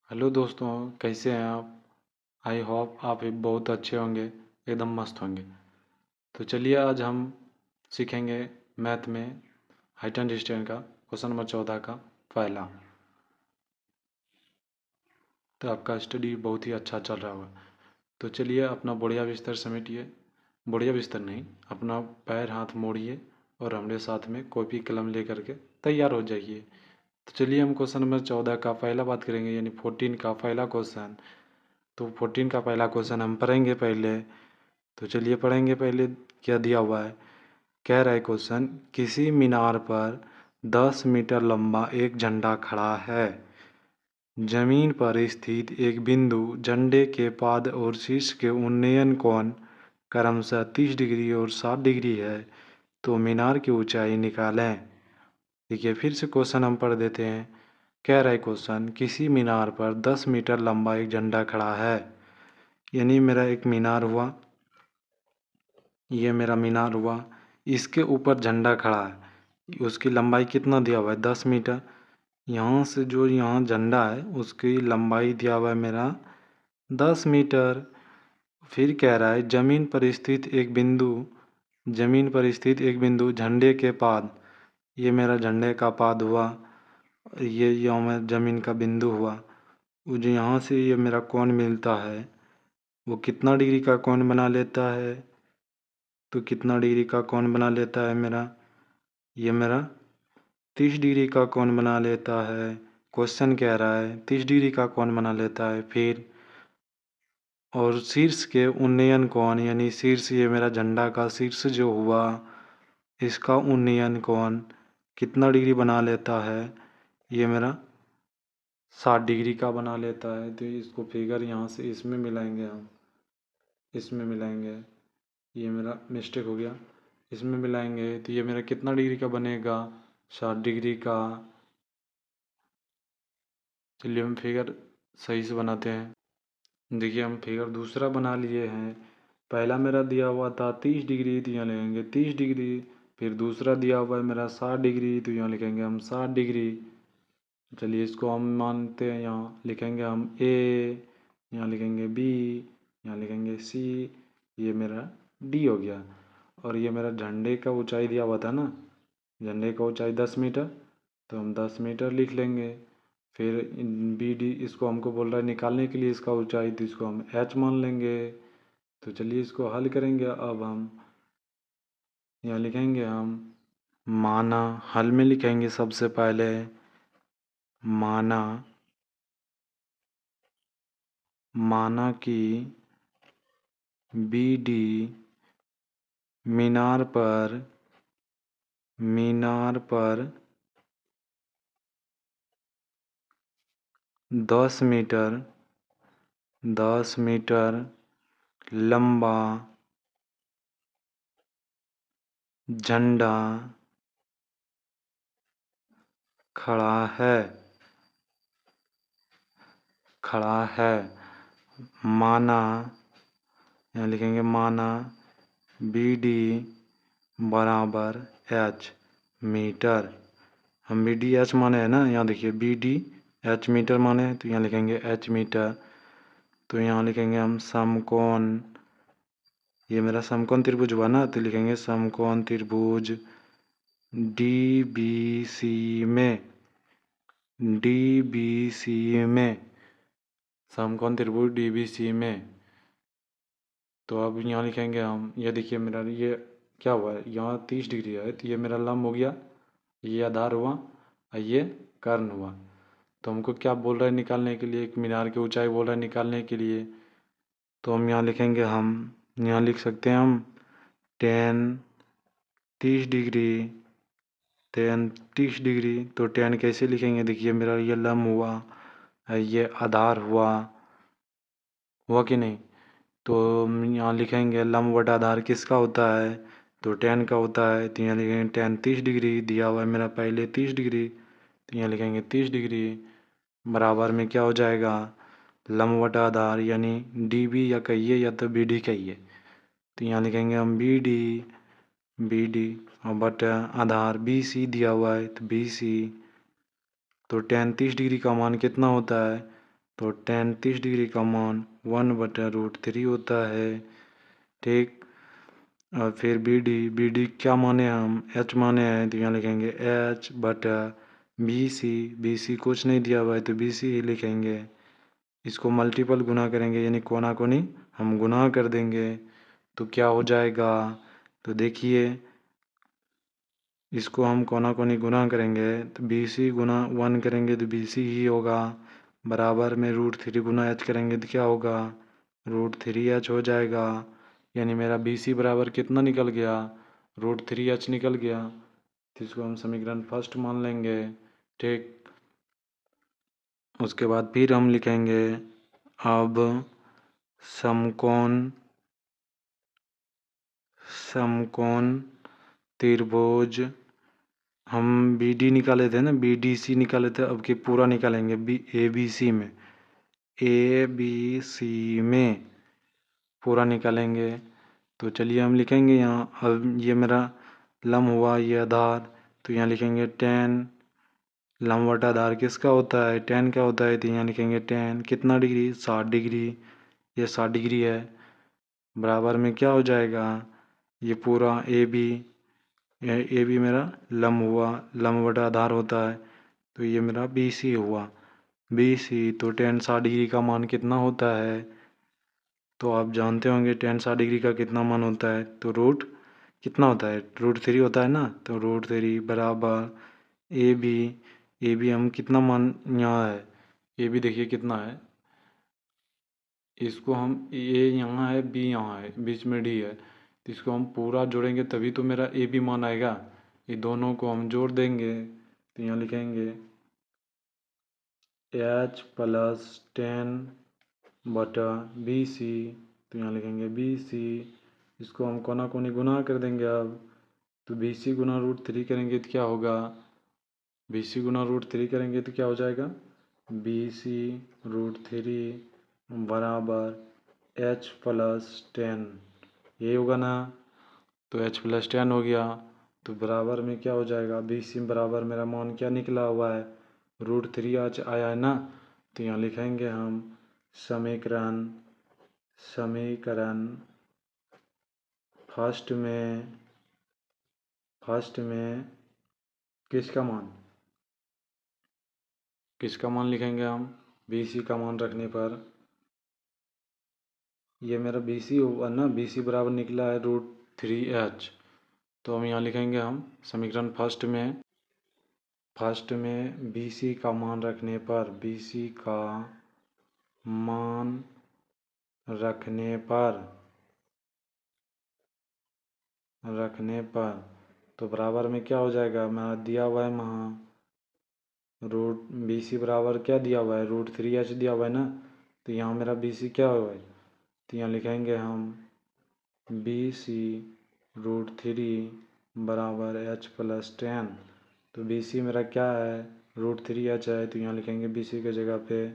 Hello दोस्तों, कैसे हैं आप? आई होप आप भी बहुत अच्छे होंगे, एकदम मस्त होंगे। तो चलिए आज हम सीखेंगे मैथ में हाइट एंड डिस्टेंस का क्वेश्चन नंबर 14 का पहला। तो आपका स्टडी बहुत ही अच्छा चल रहा होगा। तो चलिए अपना बढ़िया बिस्तर समेटिए, बढ़िया बिस्तर नहीं, अपना पैर हाथ मोड़िए और हमारे साथ में कॉपी कलम लेकर के तैयार हो जाइए। तो चलिए हम क्वेश्चन नंबर 14 का पहला बात करेंगे, यानी 14 का पहला क्वेश्चन। तो 14 का पहला क्वेश्चन हम पढ़ेंगे पहले। तो चलिए पढ़ेंगे पहले क्या दिया हुआ है। कह रहा है क्वेश्चन, किसी मीनार पर 10 मीटर लंबा एक झंडा खड़ा है। जमीन पर स्थित एक बिंदु झंडे के पाद और शीर्ष के उन्नयन कोण क्रमशः 30 डिग्री और 60 डिग्री है। तो मीनार की ऊंचाई निकालें। देखिए फिर से क्वेश्चन हम पढ़ देते हैं। कह रहा है क्वेश्चन, किसी मीनार पर 10 मीटर लंबा एक झंडा खड़ा है। यानी मेरा एक मीनार हुआ, ये मेरा मीनार हुआ, इसके ऊपर झंडा खड़ा है। उसकी लंबाई कितना दिया हुआ है? 10 मीटर। यहाँ से जो यहाँ झंडा है उसकी लंबाई दिया हुआ है मेरा 10 मीटर। फिर कह रहा है जमीन पर स्थित एक बिंदु झंडे के पाद, ये मेरा झंडे का पाद हुआ, ये यहाँ में ज़मीन का बिंदु हुआ। वो जो यहाँ से ये मेरा कोण मिलता है वो कितना डिग्री का कोण बना लेता है? तो कितना डिग्री का कोण बना लेता है ये मेरा 30 डिग्री का कोण बना लेता है। क्वेश्चन कह रहा है 30 डिग्री का कोण बना लेता है। फिर और शीर्ष के उन्नयन कोण, यानी शीर्ष, ये मेरा झंडा का शीर्ष जो हुआ, इसका उन्नयन कोण कितना डिग्री बना लेता है? ये मेरा 60 डिग्री का बना लेता है। तो इसको फिगर यहाँ से इसमें मिलाएंगे हम, इसमें मिलाएंगे, ये मेरा मिस्टेक हो गया, इसमें मिलाएंगे तो ये मेरा कितना डिग्री का बनेगा? 60 डिग्री का। चलिए हम फिगर सही से बनाते हैं। देखिए हम फिगर दूसरा बना लिए हैं। पहला मेरा दिया हुआ था 30 डिग्री, तो यहाँ लिखेंगे 30 डिग्री। फिर दूसरा दिया हुआ है मेरा 60 डिग्री, तो यहाँ लिखेंगे हम 60 डिग्री। चलिए इसको हम मानते हैं, यहाँ लिखेंगे हम ए, यहाँ लिखेंगे बी, यहाँ लिखेंगे सी, ये मेरा डी हो गया। और ये मेरा झंडे का ऊंचाई दिया हुआ था ना, झंडे का ऊंचाई 10 मीटर, तो हम 10 मीटर लिख लेंगे। फिर बी डी इसको हमको बोल रहा है निकालने के लिए इसका ऊंचाई, तो इसको हम एच मान लेंगे। तो चलिए इसको हल करेंगे। अब हम यहाँ लिखेंगे हम माना, हल में लिखेंगे सबसे पहले माना, माना कि बी डी मीनार पर 10 मीटर लंबा झंडा खड़ा है। माना, यहाँ लिखेंगे माना बी डी बराबर एच मीटर। हम बी डी एच माने हैं ना, यहाँ देखिए बी डी एच मीटर माने हैं, तो यहाँ लिखेंगे एच मीटर। तो यहाँ लिखेंगे हम समकोण, ये मेरा समकोण त्रिभुज हुआ ना, तो लिखेंगे समकोण त्रिभुज डी बी सी में समकोण त्रिभुज डी बी सी में। तो अब यहाँ लिखेंगे हम, ये देखिए मेरा ये क्या हुआ है, यहाँ 30 डिग्री है, तो ये मेरा लंब हो गया, ये आधार हुआ और ये कर्ण हुआ। तो हमको क्या बोल रहा है निकालने के लिए? एक मीनार की ऊंचाई बोल रहा है निकालने के लिए। तो हम यहाँ लिखेंगे, हम यहाँ लिख सकते हैं हम टेन 30 डिग्री। तो टेन कैसे लिखेंगे? देखिए मेरा ये लंब हुआ, ये आधार हुआ कि नहीं? तो हम यहाँ लिखेंगे लंब बटा आधार किसका होता है? तो टेन का होता है। तो यहाँ लिखेंगे टेन 30 डिग्री दिया हुआ है मेरा पहले 30 डिग्री, तो यहाँ लिखेंगे 30 डिग्री बराबर में क्या हो जाएगा? लंब बटा आधार, यानी डी बी या कहिए या तो बी डी कहिए। तो यहाँ लिखेंगे हम बी डी और बटा आधार बी सी दिया हुआ है, तो बी सी। तो टेन 30 डिग्री का मान कितना होता है? तो tan 30 डिग्री का मान 1/√3 होता है। ठीक। और फिर बी डी क्या माने हम h माने हैं तो यहाँ लिखेंगे h/BC कुछ नहीं दिया हुआ है तो BC ही लिखेंगे। इसको मल्टीपल गुना करेंगे यानी कोना कोनी हम गुना कर देंगे तो क्या हो जाएगा। तो देखिए इसको हम कोना कोनी गुना करेंगे तो BC गुना 1 करेंगे तो BC ही होगा। बराबर में √3 गुना h करेंगे तो क्या होगा √3h हो जाएगा। यानी मेरा BC बराबर कितना निकल गया √3h निकल गया। तो इसको हम समीकरण फर्स्ट मान लेंगे। ठीक। उसके बाद फिर हम लिखेंगे अब समकोण त्रिभुज हम BD निकाले थे ना BDC निकाले थे अब के पूरा निकालेंगे ABC में पूरा निकालेंगे। तो चलिए हम लिखेंगे यहाँ अब ये मेरा लंब हुआ ये आधार तो यहाँ लिखेंगे tan लंब बटा आधार किसका होता है tan क्या होता है तो यहाँ लिखेंगे tan कितना डिग्री 60 डिग्री ये 60 डिग्री है। बराबर में क्या हो जाएगा ये पूरा ए बी मेरा लंब हुआ लंब बटा आधार होता है तो ये मेरा BC हुआ BC। तो tan 60 डिग्री का मान कितना होता है तो आप जानते होंगे tan 60 डिग्री का कितना मान होता है तो रूट कितना होता है √3 होता है ना तो √3 बराबर ए बी हम कितना मान यहाँ है ए बी देखिए कितना है इसको हम ए यहाँ है बी यहाँ है बीच में डी है तो इसको हम पूरा जोड़ेंगे तभी तो मेरा ए बी मान आएगा। ये दोनों को हम जोड़ देंगे तो यहाँ लिखेंगे h+10/BC तो यहाँ लिखेंगे BC। इसको हम कोना कोनी गुना कर देंगे अब तो BC गुना √3 करेंगे तो क्या होगा BC गुना √3 करेंगे तो क्या हो जाएगा BC √3 बराबर h+10 ये होगा ना तो h+10 हो गया। तो बराबर में क्या हो जाएगा BC बराबर मेरा मान क्या निकला हुआ है √3h आया है ना तो यहाँ लिखेंगे हम समीकरण फर्स्ट में किसका मान लिखेंगे हम BC का मान रखने पर ये मेरा BC हुआ ना BC बराबर निकला है √3h तो हम यहाँ लिखेंगे हम समीकरण फर्स्ट में BC का मान रखने पर तो बराबर में क्या हो जाएगा मैं दिया हुआ है वहाँ BC बराबर क्या दिया हुआ है √3h दिया हुआ है ना तो यहाँ मेरा BC क्या हुआ है तो यहाँ लिखेंगे हम BC √3 बराबर h+10 तो BC मेरा क्या है √3h है तो यहाँ लिखेंगे BC के जगह पे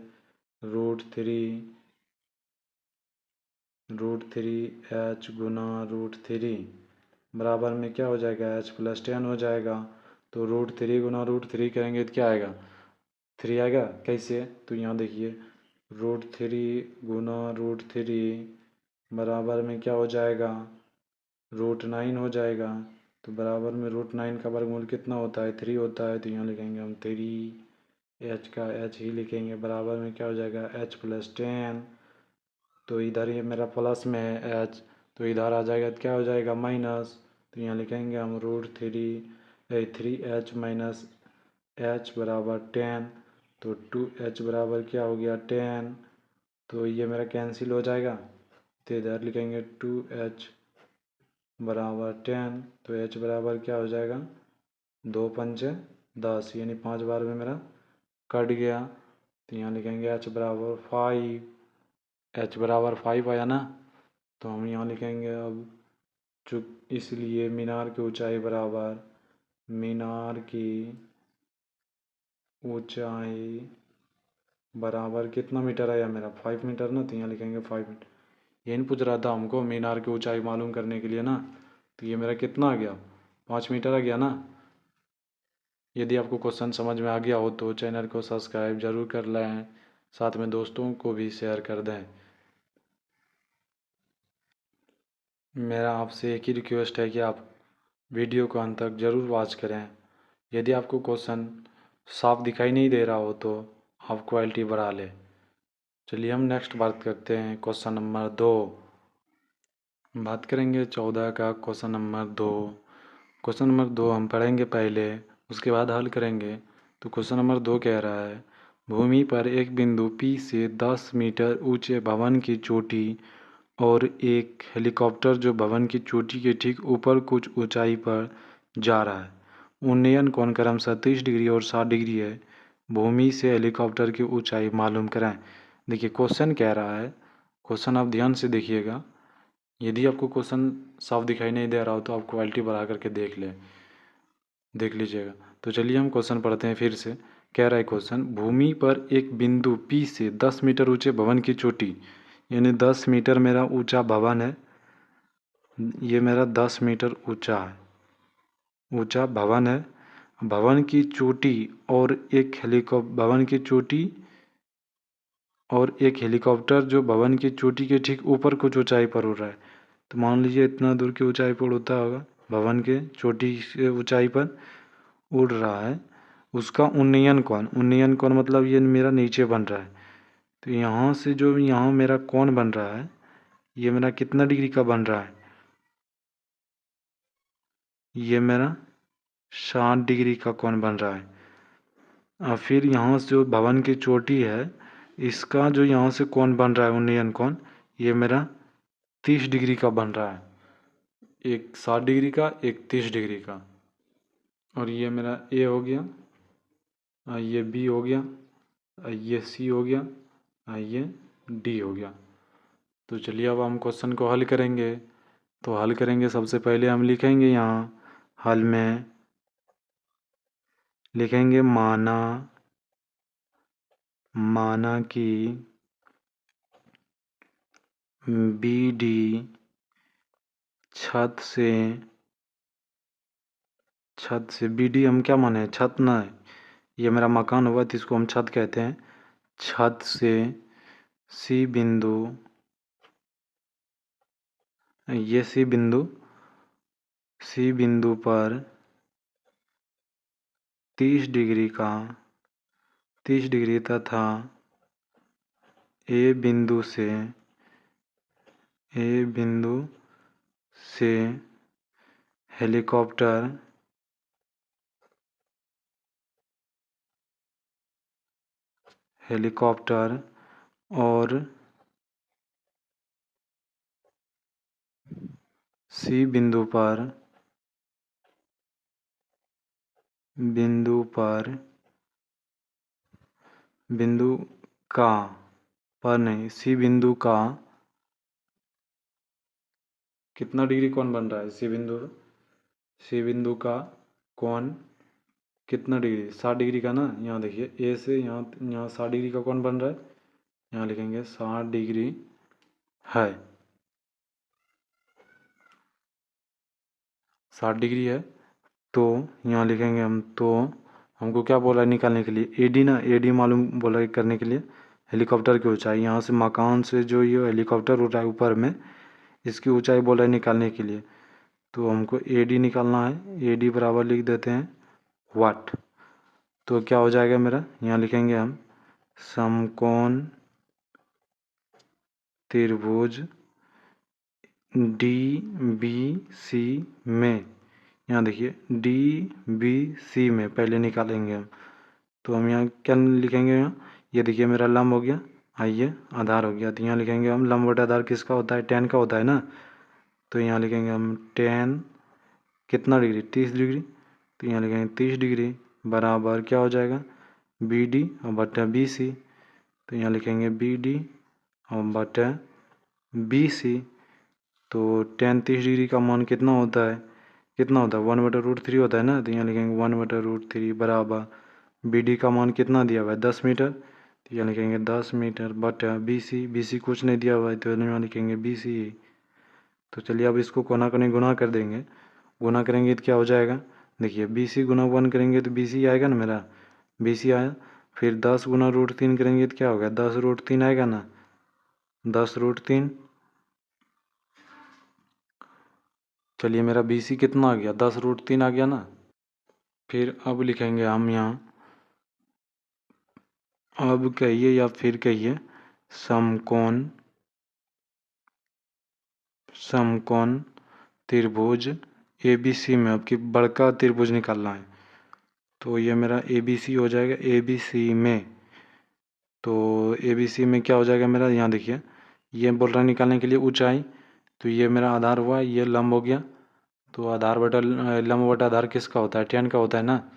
√3h गुना √3 बराबर में क्या हो जाएगा h+10 हो जाएगा। तो √3 गुना √3 करेंगे तो क्या आएगा 3 आएगा कैसे तो यहाँ देखिए √3 गुना √3 बराबर में क्या हो जाएगा √9 हो जाएगा। तो बराबर में √9 का वर्गमूल कितना होता है 3 होता है तो यहाँ लिखेंगे हम 3h का h ही लिखेंगे बराबर में क्या हो जाएगा h+10 तो इधर ये मेरा प्लस में है h तो इधर आ जाएगा तो क्या हो जाएगा माइनस तो यहाँ लिखेंगे हम √3h माइनस h बराबर 10 तो 2h बराबर क्या हो गया 10 तो ये मेरा कैंसिल हो जाएगा तो इधर लिखेंगे 2h बराबर 10 तो h बराबर क्या हो जाएगा 2 पंचे 10 यानी 5 बार में मेरा कट गया तो यहाँ लिखेंगे h बराबर 5 आया ना तो हम यहाँ लिखेंगे अब चूँकि इसलिए मीनार की ऊंचाई बराबर कितना मीटर आया मेरा 5 मीटर ना तो यहाँ लिखेंगे 5 मीटर। यही पूछ रहा था हमको मीनार की ऊंचाई मालूम करने के लिए ना तो ये मेरा कितना आ गया 5 मीटर आ गया ना। यदि आपको क्वेश्चन समझ में आ गया हो तो चैनल को सब्सक्राइब ज़रूर कर लें। साथ में दोस्तों को भी शेयर कर दें। मेरा आपसे एक ही रिक्वेस्ट है कि आप वीडियो को अंत तक ज़रूर वॉच करें। यदि आपको क्वेश्चन साफ दिखाई नहीं दे रहा हो तो आप क्वालिटी बढ़ा लें। चलिए हम नेक्स्ट बात करते हैं क्वेश्चन नंबर 2। बात करेंगे 14 का क्वेश्चन नंबर 2। क्वेश्चन नंबर 2 हम पढ़ेंगे पहले, उसके बाद हल करेंगे। तो क्वेश्चन नंबर 2 कह रहा है, भूमि पर एक बिंदु P से 10 मीटर ऊंचे भवन की चोटी और एक हेलीकॉप्टर जो भवन की चोटी के ठीक ऊपर कुछ ऊंचाई पर जा रहा है। उन्नयन कोण क्रमशः 30 डिग्री और 60 डिग्री है। भूमि से हेलीकॉप्टर की ऊंचाई मालूम कराएं। देखिए क्वेश्चन कह रहा है, क्वेश्चन आप ध्यान से देखिएगा। यदि आपको क्वेश्चन साफ दिखाई नहीं दे रहा हो तो आप क्वालिटी बढ़ा करके देख लीजिएगा। तो चलिए हम क्वेश्चन पढ़ते हैं फिर से। कह रहा है क्वेश्चन, भूमि पर एक बिंदु P से 10 मीटर ऊंचे भवन की चोटी, यानी 10 मीटर मेरा ऊंचा भवन है। ये मेरा 10 मीटर ऊंचा भवन है। भवन की चोटी और एक हेलीकॉप्टर जो भवन की चोटी के ठीक ऊपर कुछ ऊंचाई पर उड़ रहा है। तो मान लीजिए इतना दूर की ऊंचाई पर उड़ता होगा, भवन के चोटी से ऊंचाई पर उड़ रहा है। उसका उन्नयन कोण मतलब ये मेरा नीचे बन रहा है। तो यहाँ से जो यहाँ मेरा कोण बन रहा है, ये मेरा कितना डिग्री का बन रहा है? ये मेरा 60 डिग्री का कोण बन रहा है। और फिर यहाँ से जो भवन की चोटी है, इसका जो यहाँ से कोण बन रहा है उन्नयन कोण, ये मेरा 30 डिग्री का बन रहा है। एक 60 डिग्री का, एक 30 डिग्री का। और ये मेरा ए हो गया, ये बी हो गया, ये सी हो गया, ये डी हो गया। तो चलिए अब हम क्वेश्चन को हल करेंगे। तो हल करेंगे, सबसे पहले हम लिखेंगे यहाँ हल में लिखेंगे माना कि BD छत से BD हम क्या माने, छत ना है, ये मेरा मकान हुआ तो इसको हम छत कहते हैं। छत से C बिंदु, ये C बिंदु पर 30 डिग्री तथा A बिंदु से हेलीकॉप्टर और C बिंदु पर C बिंदु का कितना डिग्री कोण बन रहा है? C बिंदु का कोण कितना डिग्री? 60 डिग्री का ना। यहाँ देखिए ए से यहाँ 60 डिग्री का कोण बन रहा है। यहाँ लिखेंगे 60 डिग्री है, 60 डिग्री है। तो यहाँ लिखेंगे हम, तो हमको क्या बोला है निकालने के लिए? AD ना, AD मालूम बोला है करने के लिए। हेलीकॉप्टर की ऊंचाई, यहाँ से मकान से जो ये हेलीकॉप्टर उड़ रहा है ऊपर में, इसकी ऊंचाई बोला है निकालने के लिए। तो हमको AD निकालना है। AD बराबर लिख देते हैं वाट। तो क्या हो जाएगा मेरा, यहाँ लिखेंगे हम समकोण त्रिभुज DBC में, यहाँ देखिए DBC में पहले निकालेंगे हम। तो हम यहाँ क्या लिखेंगे? यहाँ ये देखिए मेरा लंब हो गया, आइए आधार हो गया। तो यहाँ लिखेंगे हम लंब बटा आधार किसका होता है? tan का होता है ना। तो यहाँ लिखेंगे हम tan कितना डिग्री? 30 डिग्री। तो यहाँ लिखेंगे 30 डिग्री बराबर क्या हो जाएगा? BD और बटा BC। तो यहाँ लिखेंगे BD और बटा BC। तो tan 30 डिग्री का मान कितना होता है? 1/√3 होता है ना। तो यहाँ लिखेंगे 1/√3 बराबर BD का मान कितना दिया हुआ है? 10 मीटर। तो यहाँ लिखेंगे 10 मीटर बटा BC कुछ नहीं दिया हुआ है, तो यहाँ लिखेंगे BC। तो चलिए अब इसको कोना कोनी गुना कर देंगे। गुना करेंगे तो क्या हो जाएगा? देखिए BC गुना 1 करेंगे तो BC आएगा ना मेरा, BC आया। फिर 10 गुना √3 करेंगे तो क्या होगा, 10√3 आएगा ना, 10√3। चलिए मेरा BC कितना आ गया, 10√3 आ गया ना। फिर अब लिखेंगे हम यहाँ, अब कहिए या फिर कहिए, समकोण त्रिभुज ABC में, अब की बड़का त्रिभुज निकालना है। तो ये मेरा ABC हो जाएगा, ABC में। तो ABC में क्या हो जाएगा मेरा, यहाँ देखिए, ये बोल रहा है निकालने के लिए ऊंचाई, तो ये मेरा आधार हुआ, ये लंब हो गया। तो आधार बटा लंब बटा आधार किसका होता है, tan का होता है ना,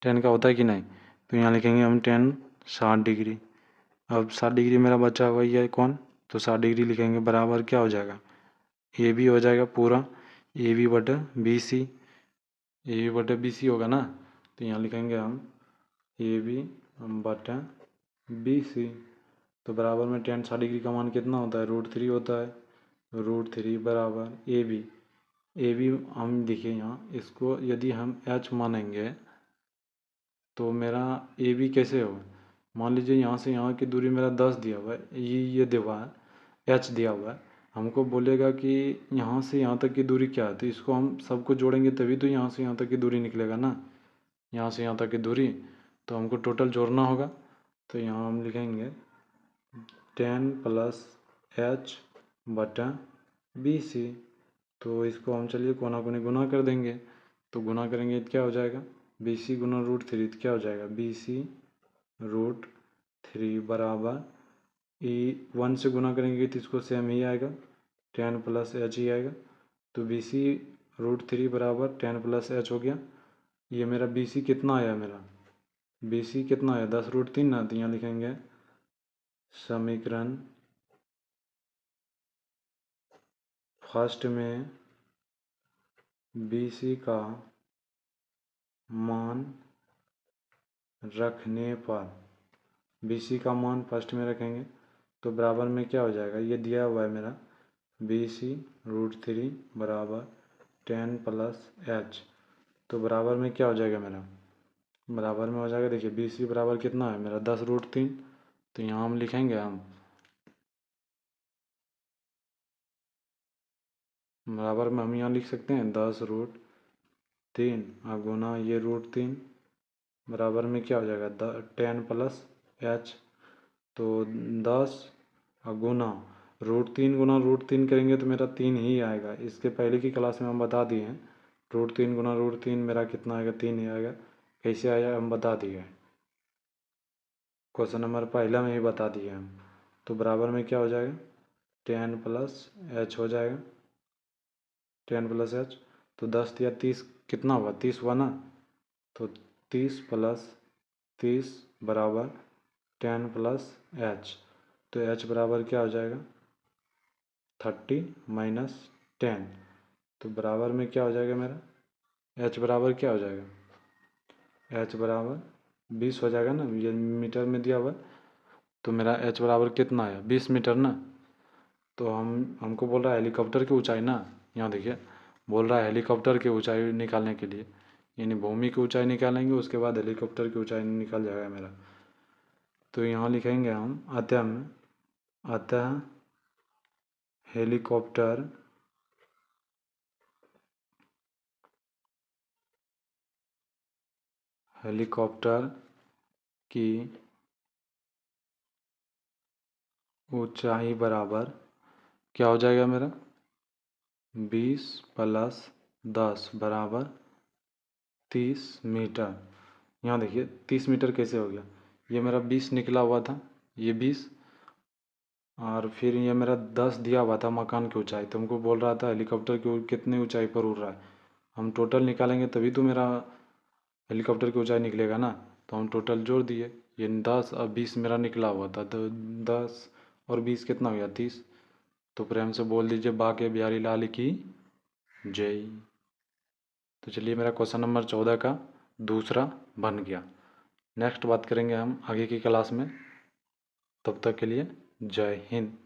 tan का होता है कि नहीं। तो यहाँ लिखेंगे हम tan 60 डिग्री। अब 60 डिग्री मेरा बचा हुआ ये कौन, तो 60 डिग्री लिखेंगे, बराबर क्या हो जाएगा, AB हो जाएगा पूरा, AB बटा BC, AB बटा BC होगा ना। तो यहाँ लिखेंगे हम AB बटा BC। तो बराबर में tan 60 डिग्री का मान कितना होता है, √3 होता है। √3 बराबर AB हम देखिए यहाँ, इसको यदि हम H मानेंगे तो मेरा AB कैसे होगा, मान लीजिए यहाँ से यहाँ की दूरी मेरा 10 दिया हुआ है, ये दिया हुआ है, H दिया हुआ है। हमको बोलेगा कि यहाँ से यहाँ तक की दूरी क्या है, तो इसको हम सबको जोड़ेंगे तभी तो यहाँ से यहाँ तक की दूरी निकलेगा ना, यहाँ से यहाँ तक की दूरी। तो हमको टोटल जोड़ना होगा। तो यहाँ हम लिखेंगे tan + H बटा BC। तो इसको हम चलिए कोना कोनी गुना कर देंगे। तो गुना करेंगे तो क्या हो जाएगा, BC गुना √3 तो क्या हो जाएगा, BC √3 बराबर 1 से गुना करेंगे तो इसको सेम ही आएगा, tan + H ही आएगा। तो BC √3 बराबर tan + H हो गया। ये मेरा BC कितना आया, मेरा BC कितना आया, 10√3 ना। तो यहाँ लिखेंगे समीकरण फर्स्ट में BC का मान रखने पर, BC का मान फर्स्ट में रखेंगे तो बराबर में क्या हो जाएगा, ये दिया हुआ है मेरा BC √3 बराबर tan + H। तो बराबर में क्या हो जाएगा मेरा, बराबर में हो जाएगा, देखिए BC बराबर कितना है मेरा, 10√3। तो यहाँ हम लिखेंगे हम बराबर में हम यहाँ लिख सकते हैं 10√3 गुना ये √3 बराबर में क्या हो जाएगा, tan + H। तो 10 गुना √3 गुना √3 करेंगे तो मेरा 3 ही आएगा। इसके पहले की क्लास में हम बता दिए हैं, √3 गुना √3 मेरा कितना आएगा, 3 ही आएगा। कैसे आया हम बता दिए, क्वेश्चन नंबर पहला में ही बता दिए हम। तो बराबर में क्या हो जाएगा, tan + H हो जाएगा, tan + H। तो 10 या 30 कितना हुआ, 30 हुआ ना। तो 30 + 30 बराबर tan + H। तो H बराबर क्या हो जाएगा, 30 - 10। तो बराबर में क्या हो जाएगा मेरा, H बराबर क्या हो जाएगा, H बराबर 20 हो जाएगा ना, ये मीटर में दिया हुआ। तो मेरा H बराबर कितना आया, 20 मीटर ना। तो हमको बोल रहा है हेलीकॉप्टर की ऊंचाई ना, यहाँ देखिए बोल रहा है हेलीकॉप्टर की ऊंचाई निकालने के लिए, यानी भूमि की ऊंचाई निकालेंगे उसके बाद हेलीकॉप्टर की ऊंचाई निकल जाएगा मेरा। तो यहाँ लिखेंगे हम अतः हेलीकॉप्टर की ऊंचाई बराबर क्या हो जाएगा मेरा, 20 + 10 बराबर 30 मीटर। यहाँ देखिए 30 मीटर कैसे हो गया, ये मेरा 20 निकला हुआ था, ये 20 और फिर ये मेरा 10 दिया हुआ था मकान की ऊंचाई। तो हमको बोल रहा था हेलीकॉप्टर की कितनी ऊंचाई पर उड़ रहा है, हम टोटल निकालेंगे तभी तो मेरा हेलीकॉप्टर की ऊंचाई निकलेगा ना। तो हम टोटल जोड़ दिए, ये 10 और 20 मेरा निकला हुआ था, तो 10 और 20 कितना हो गया, 30। तो प्रेम से बोल दीजिए बाके बिहारी लाल की जय। तो चलिए मेरा क्वेश्चन नंबर 14 का दूसरा बन गया। नेक्स्ट बात करेंगे हम आगे की क्लास में, तब तक के लिए जय हिंद।